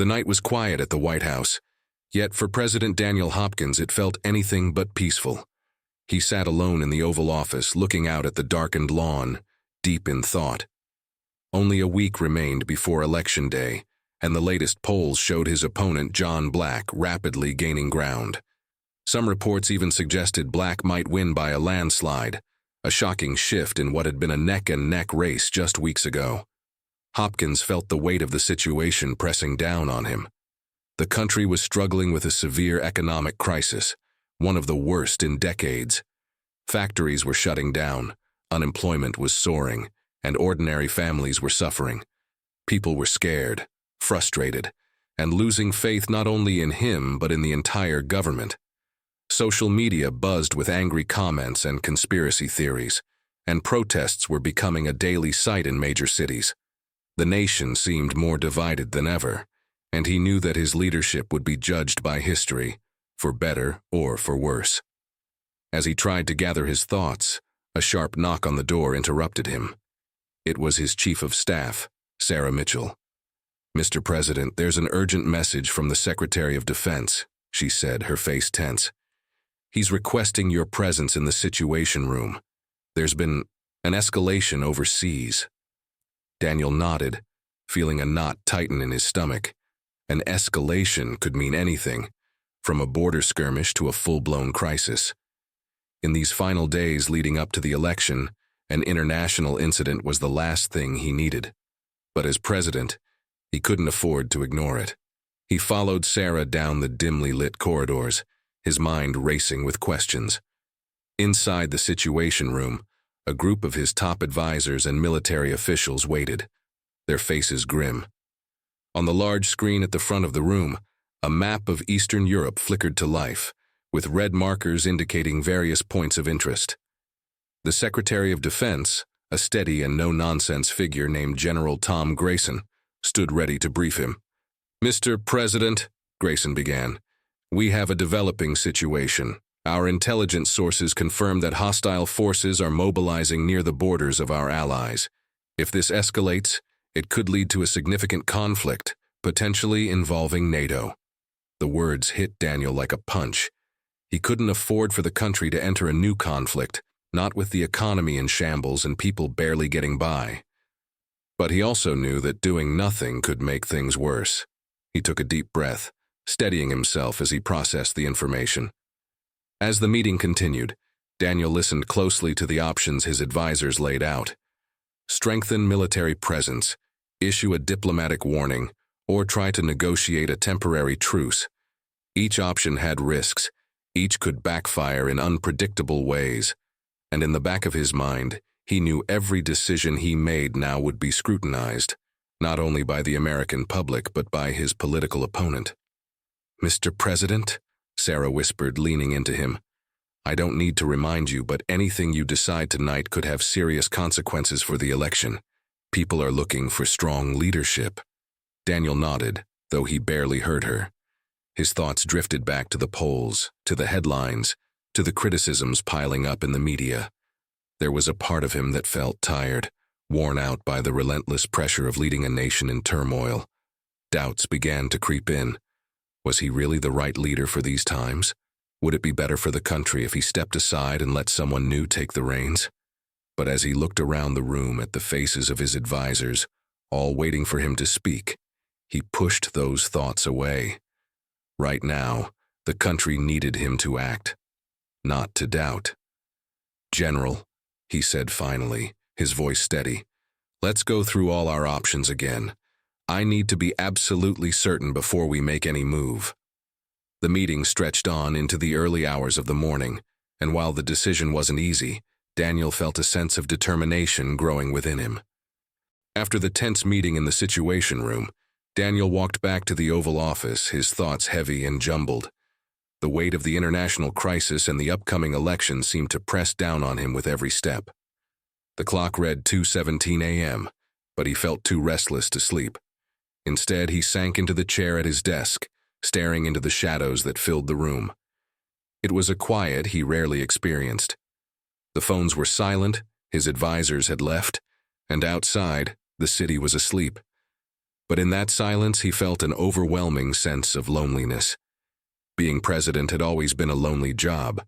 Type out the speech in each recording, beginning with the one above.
The night was quiet at the White House, yet for President Daniel Hopkins it felt anything but peaceful. He sat alone in the Oval Office, looking out at the darkened lawn, deep in thought. Only a week remained before Election Day, and the latest polls showed his opponent, John Black, rapidly gaining ground. Some reports even suggested Black might win by a landslide, a shocking shift in what had been a neck-and-neck race just weeks ago. Hopkins felt the weight of the situation pressing down on him. The country was struggling with a severe economic crisis, one of the worst in decades. Factories were shutting down, unemployment was soaring, and ordinary families were suffering. People were scared, frustrated, and losing faith not only in him but in the entire government. Social media buzzed with angry comments and conspiracy theories, and protests were becoming a daily sight in major cities. The nation seemed more divided than ever, and he knew that his leadership would be judged by history, for better or for worse. As he tried to gather his thoughts, a sharp knock on the door interrupted him. It was his chief of staff, Sarah Mitchell. "Mr. President, there's an urgent message from the Secretary of Defense," she said, her face tense. "He's requesting your presence in the Situation Room. There's been an escalation overseas." Daniel nodded, feeling a knot tighten in his stomach. An escalation could mean anything, from a border skirmish to a full-blown crisis. In these final days leading up to the election, an international incident was the last thing he needed. But as president, he couldn't afford to ignore it. He followed Sarah down the dimly lit corridors, his mind racing with questions. Inside the Situation Room, a group of his top advisors and military officials waited, their faces grim. On the large screen at the front of the room, a map of Eastern Europe flickered to life, with red markers indicating various points of interest. The Secretary of Defense, a steady and no-nonsense figure named General Tom Grayson, stood ready to brief him. "Mr. President," Grayson began, "we have a developing situation. Our intelligence sources confirm that hostile forces are mobilizing near the borders of our allies. If this escalates, it could lead to a significant conflict, potentially involving NATO." The words hit Daniel like a punch. He couldn't afford for the country to enter a new conflict, not with the economy in shambles and people barely getting by. But he also knew that doing nothing could make things worse. He took a deep breath, steadying himself as he processed the information. As the meeting continued, Daniel listened closely to the options his advisors laid out. Strengthen military presence, issue a diplomatic warning, or try to negotiate a temporary truce. Each option had risks. Each could backfire in unpredictable ways. And in the back of his mind, he knew every decision he made now would be scrutinized, not only by the American public but by his political opponent. "Mr. President," Sarah whispered, leaning into him, "I don't need to remind you, but anything you decide tonight could have serious consequences for the election. People are looking for strong leadership." Daniel nodded, though he barely heard her. His thoughts drifted back to the polls, to the headlines, to the criticisms piling up in the media. There was a part of him that felt tired, worn out by the relentless pressure of leading a nation in turmoil. Doubts began to creep in. Was he really the right leader for these times? Would it be better for the country if he stepped aside and let someone new take the reins? But as he looked around the room at the faces of his advisors, all waiting for him to speak, he pushed those thoughts away. Right now, the country needed him to act, not to doubt. "General," he said finally, his voice steady, "let's go through all our options again. I need to be absolutely certain before we make any move." The meeting stretched on into the early hours of the morning, and while the decision wasn't easy, Daniel felt a sense of determination growing within him. After the tense meeting in the Situation Room, Daniel walked back to the Oval Office, his thoughts heavy and jumbled. The weight of the international crisis and the upcoming election seemed to press down on him with every step. The clock read 2:17 a.m., but he felt too restless to sleep. Instead, he sank into the chair at his desk, staring into the shadows that filled the room. It was a quiet he rarely experienced. The phones were silent, his advisors had left, and outside, the city was asleep. But in that silence, he felt an overwhelming sense of loneliness. Being president had always been a lonely job,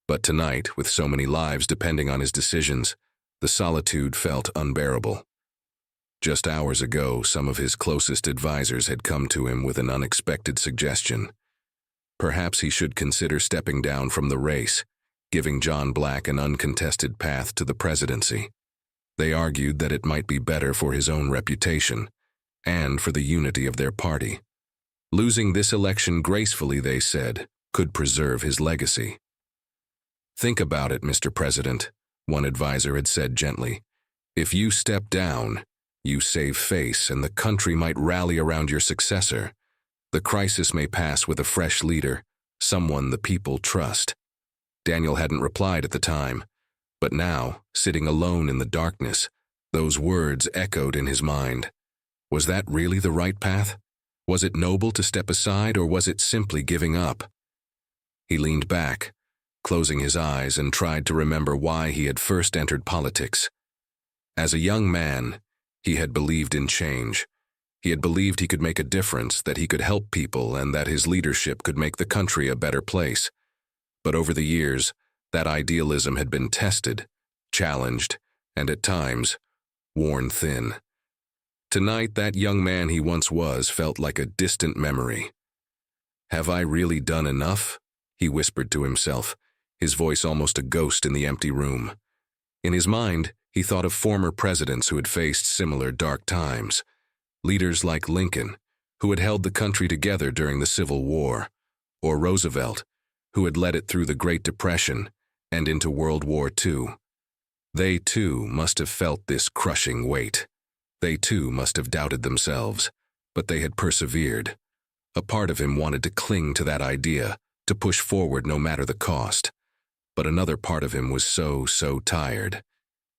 but tonight, with so many lives depending on his decisions, the solitude felt unbearable. Just hours ago, some of his closest advisors had come to him with an unexpected suggestion. Perhaps he should consider stepping down from the race, giving John Black an uncontested path to the presidency. They argued that it might be better for his own reputation and for the unity of their party. Losing this election gracefully, they said, could preserve his legacy. "Think about it, Mr. President," one advisor had said gently. "If you step down, you save face and the country might rally around your successor. The crisis may pass with a fresh leader, someone the people trust." Daniel hadn't replied at the time, but now, sitting alone in the darkness, those words echoed in his mind. Was that really the right path? Was it noble to step aside, or was it simply giving up? He leaned back, closing his eyes, and tried to remember why he had first entered politics. As a young man, he had believed in change. He had believed he could make a difference, that he could help people, and that his leadership could make the country a better place. But over the years, that idealism had been tested, challenged, and at times, worn thin. Tonight, that young man he once was felt like a distant memory. "Have I really done enough?" he whispered to himself, his voice almost a ghost in the empty room. In his mind, he thought of former presidents who had faced similar dark times. Leaders like Lincoln, who had held the country together during the Civil War, or Roosevelt, who had led it through the Great Depression and into World War II. They, too, must have felt this crushing weight. They, too, must have doubted themselves, but they had persevered. A part of him wanted to cling to that idea, to push forward no matter the cost. But another part of him was so tired.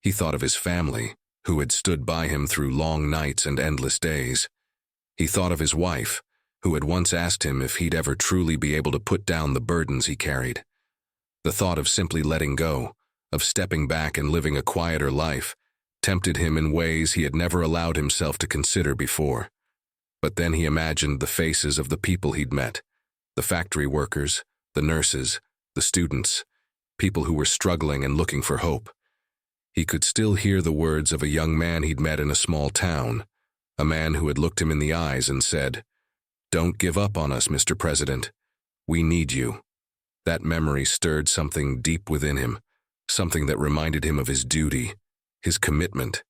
He thought of his family, who had stood by him through long nights and endless days. He thought of his wife, who had once asked him if he'd ever truly be able to put down the burdens he carried. The thought of simply letting go, of stepping back and living a quieter life, tempted him in ways he had never allowed himself to consider before. But then he imagined the faces of the people he'd met, the factory workers, the nurses, the students, people who were struggling and looking for hope. He could still hear the words of a young man he'd met in a small town, a man who had looked him in the eyes and said, "Don't give up on us, Mr. President. We need you." That memory stirred something deep within him, something that reminded him of his duty, his commitment.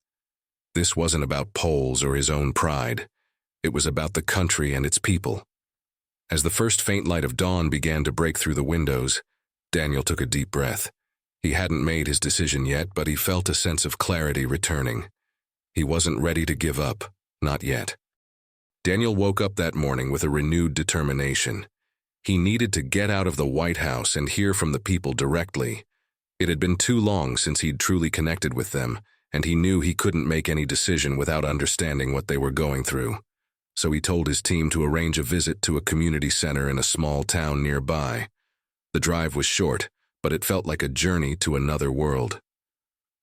This wasn't about polls or his own pride. It was about the country and its people. As the first faint light of dawn began to break through the windows, Daniel took a deep breath. He hadn't made his decision yet, but he felt a sense of clarity returning. He wasn't ready to give up, not yet. Daniel woke up that morning with a renewed determination. He needed to get out of the White House and hear from the people directly. It had been too long since he'd truly connected with them, and he knew he couldn't make any decision without understanding what they were going through. So he told his team to arrange a visit to a community center in a small town nearby. The drive was short, but it felt like a journey to another world.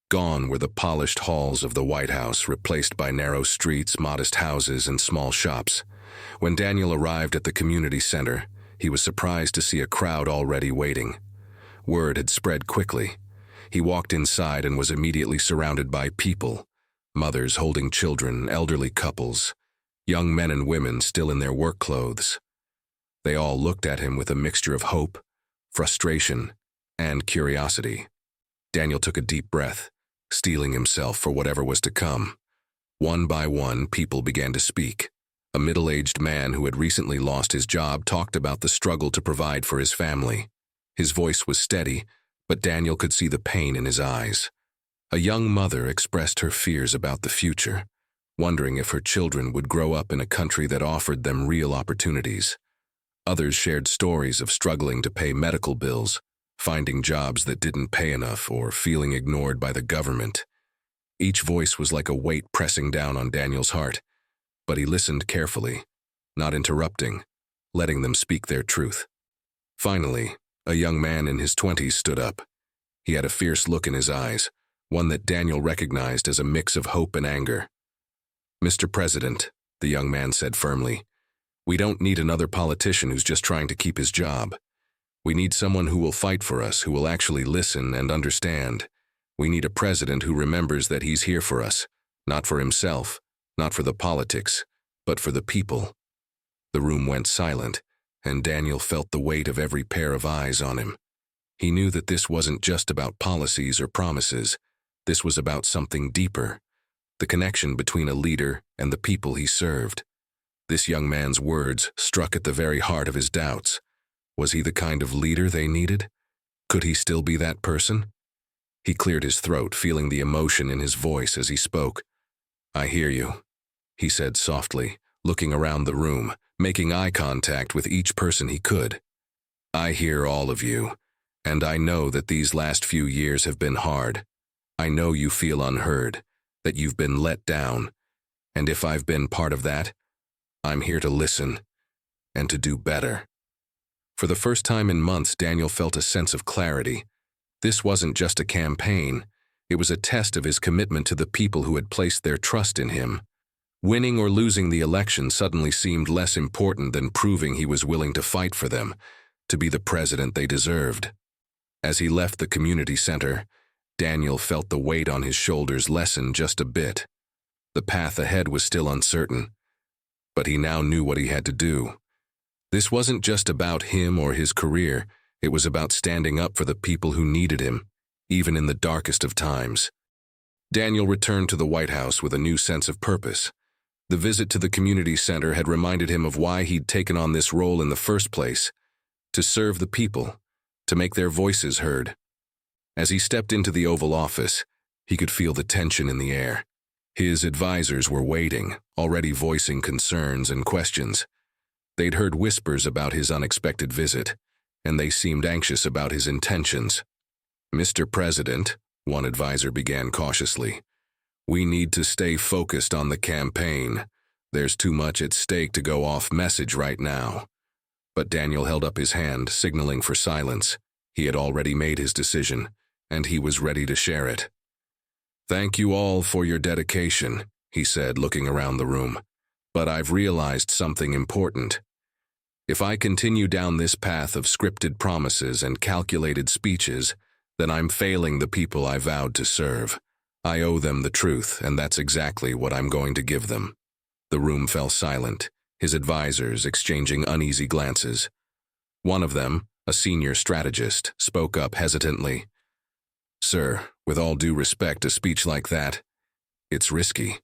Gone were the polished halls of the White House, replaced by narrow streets, modest houses, and small shops. When Daniel arrived at the community center, he was surprised to see a crowd already waiting. Word had spread quickly. He walked inside and was immediately surrounded by people, mothers holding children, elderly couples, young men and women still in their work clothes. They all looked at him with a mixture of hope, frustration, and curiosity. Daniel took a deep breath, steeling himself for whatever was to come. One by one, people began to speak. A middle-aged man who had recently lost his job talked about the struggle to provide for his family. His voice was steady, but Daniel could see the pain in his eyes. A young mother expressed her fears about the future, wondering if her children would grow up in a country that offered them real opportunities. Others shared stories of struggling to pay medical bills, finding jobs that didn't pay enough, or feeling ignored by the government. Each voice was like a weight pressing down on Daniel's heart, but he listened carefully, not interrupting, letting them speak their truth. Finally, a young man in his 20s stood up. He had a fierce look in his eyes, one that Daniel recognized as a mix of hope and anger. "Mr. President," the young man said firmly. We don't need another politician who's just trying to keep his job. We need someone who will fight for us, who will actually listen and understand. We need a president who remembers that he's here for us, not for himself, not for the politics, but for the people. The room went silent, and Daniel felt the weight of every pair of eyes on him. He knew that this wasn't just about policies or promises. This was about something deeper, the connection between a leader and the people he served. This young man's words struck at the very heart of his doubts. Was he the kind of leader they needed? Could he still be that person? He cleared his throat, feeling the emotion in his voice as he spoke. I hear you, he said softly, looking around the room, making eye contact with each person he could. I hear all of you, and I know that these last few years have been hard. I know you feel unheard, that you've been let down, and if I've been part of that, I'm here to listen and to do better. For the first time in months, Daniel felt a sense of clarity. This wasn't just a campaign. It was a test of his commitment to the people who had placed their trust in him. Winning or losing the election suddenly seemed less important than proving he was willing to fight for them, to be the president they deserved. As he left the community center, Daniel felt the weight on his shoulders lessen just a bit. The path ahead was still uncertain, but he now knew what he had to do. This wasn't just about him or his career. It was about standing up for the people who needed him, even in the darkest of times. Daniel returned to the White House with a new sense of purpose. The visit to the community center had reminded him of why he'd taken on this role in the first place: to serve the people, to make their voices heard. As he stepped into the Oval Office, he could feel the tension in the air. His advisors were waiting, already voicing concerns and questions. They'd heard whispers about his unexpected visit, and they seemed anxious about his intentions. Mr. President, one advisor began cautiously, we need to stay focused on the campaign. There's too much at stake to go off message right now. But Daniel held up his hand, signaling for silence. He had already made his decision, and he was ready to share it. Thank you all for your dedication, he said, looking around the room. But I've realized something important. If I continue down this path of scripted promises and calculated speeches, then I'm failing the people I vowed to serve. I owe them the truth, and that's exactly what I'm going to give them. The room fell silent, his advisors exchanging uneasy glances. One of them, a senior strategist, spoke up hesitantly. Sir, with all due respect, a speech like that, it's risky.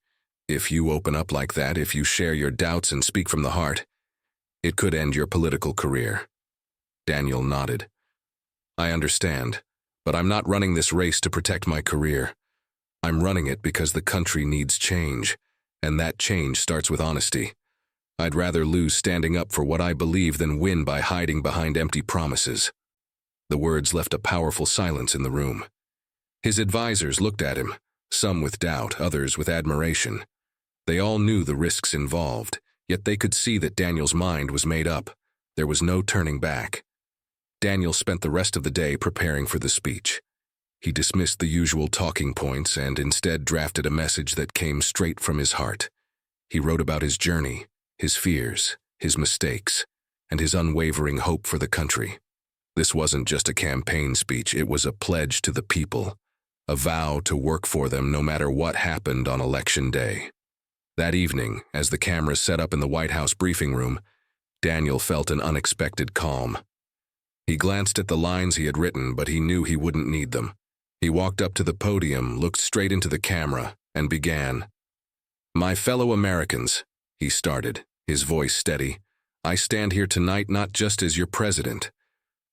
If you open up like that, if you share your doubts and speak from the heart, it could end your political career. Daniel nodded. I understand, but I'm not running this race to protect my career. I'm running it because the country needs change, and that change starts with honesty. I'd rather lose standing up for what I believe than win by hiding behind empty promises. The words left a powerful silence in the room. His advisors looked at him, some with doubt, others with admiration. They all knew the risks involved, yet they could see that Daniel's mind was made up. There was no turning back. Daniel spent the rest of the day preparing for the speech. He dismissed the usual talking points and instead drafted a message that came straight from his heart. He wrote about his journey, his fears, his mistakes, and his unwavering hope for the country. This wasn't just a campaign speech, it was a pledge to the people, a vow to work for them no matter what happened on Election Day. That evening, as the cameras set up in the White House briefing room, Daniel felt an unexpected calm. He glanced at the lines he had written, but he knew he wouldn't need them. He walked up to the podium, looked straight into the camera, and began. My fellow Americans, he started, his voice steady, I stand here tonight not just as your president,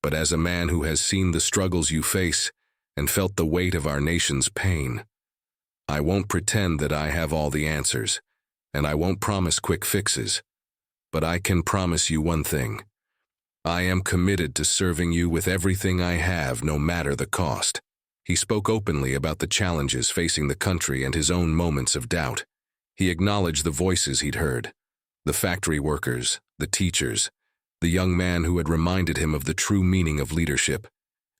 but as a man who has seen the struggles you face and felt the weight of our nation's pain. I won't pretend that I have all the answers, and I won't promise quick fixes, but I can promise you one thing. I am committed to serving you with everything I have, no matter the cost. He spoke openly about the challenges facing the country and his own moments of doubt. He acknowledged the voices he'd heard, the factory workers, the teachers, the young man who had reminded him of the true meaning of leadership,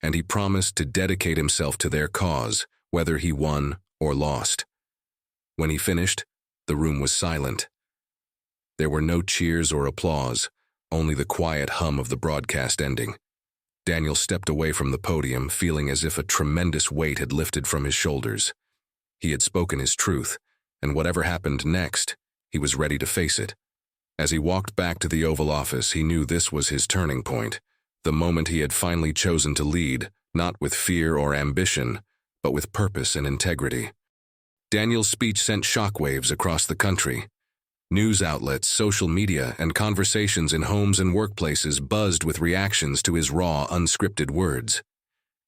and he promised to dedicate himself to their cause, whether he won or lost. When he finished, the room was silent. There were no cheers or applause, only the quiet hum of the broadcast ending. Daniel stepped away from the podium, feeling as if a tremendous weight had lifted from his shoulders. He had spoken his truth, and whatever happened next, he was ready to face it. As he walked back to the Oval Office, he knew this was his turning point, the moment he had finally chosen to lead, not with fear or ambition, but with purpose and integrity. Daniel's speech sent shockwaves across the country. News outlets, social media, and conversations in homes and workplaces buzzed with reactions to his raw, unscripted words.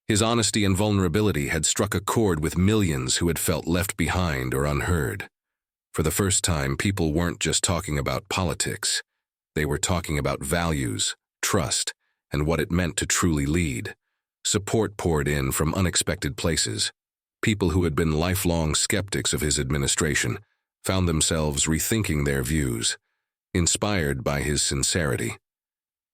His honesty and vulnerability had struck a chord with millions who had felt left behind or unheard. For the first time, people weren't just talking about politics. They were talking about values, trust, and what it meant to truly lead. Support poured in from unexpected places. People who had been lifelong skeptics of his administration found themselves rethinking their views, inspired by his sincerity.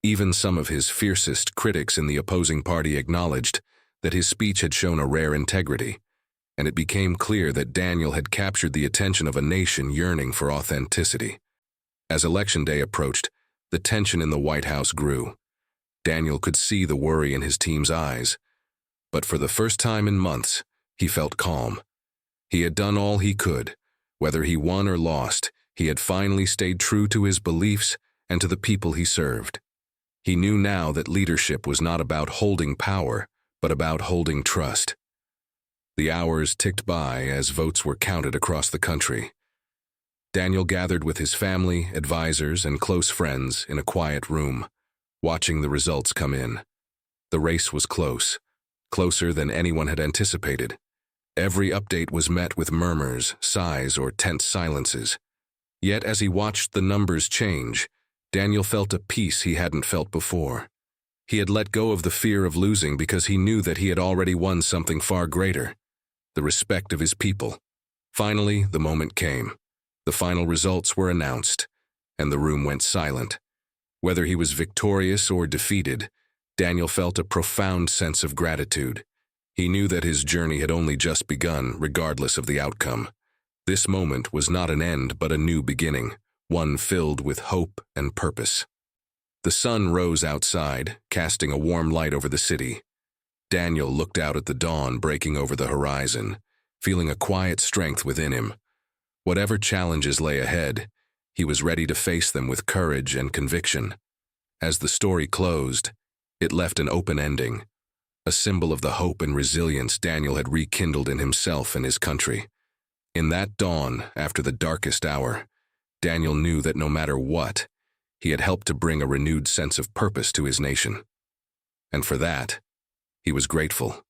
Even some of his fiercest critics in the opposing party acknowledged that his speech had shown a rare integrity, and it became clear that Daniel had captured the attention of a nation yearning for authenticity. As Election Day approached, the tension in the White House grew. Daniel could see the worry in his team's eyes, but for the first time in months, he felt calm. He had done all he could. Whether he won or lost, he had finally stayed true to his beliefs and to the people he served. He knew now that leadership was not about holding power, but about holding trust. The hours ticked by as votes were counted across the country. Daniel gathered with his family, advisors, and close friends in a quiet room, watching the results come in. The race was close, closer than anyone had anticipated. Every update was met with murmurs, sighs, or tense silences. Yet as he watched the numbers change, Daniel felt a peace he hadn't felt before. He had let go of the fear of losing because he knew that he had already won something far greater, the respect of his people. Finally, the moment came. The final results were announced, and the room went silent. Whether he was victorious or defeated, Daniel felt a profound sense of gratitude. He knew that his journey had only just begun, regardless of the outcome. This moment was not an end, but a new beginning, one filled with hope and purpose. The sun rose outside, casting a warm light over the city. Daniel looked out at the dawn breaking over the horizon, feeling a quiet strength within him. Whatever challenges lay ahead, he was ready to face them with courage and conviction. As the story closed, it left an open ending, a symbol of the hope and resilience Daniel had rekindled in himself and his country. In that dawn, after the darkest hour, Daniel knew that no matter what, he had helped to bring a renewed sense of purpose to his nation. And for that, he was grateful.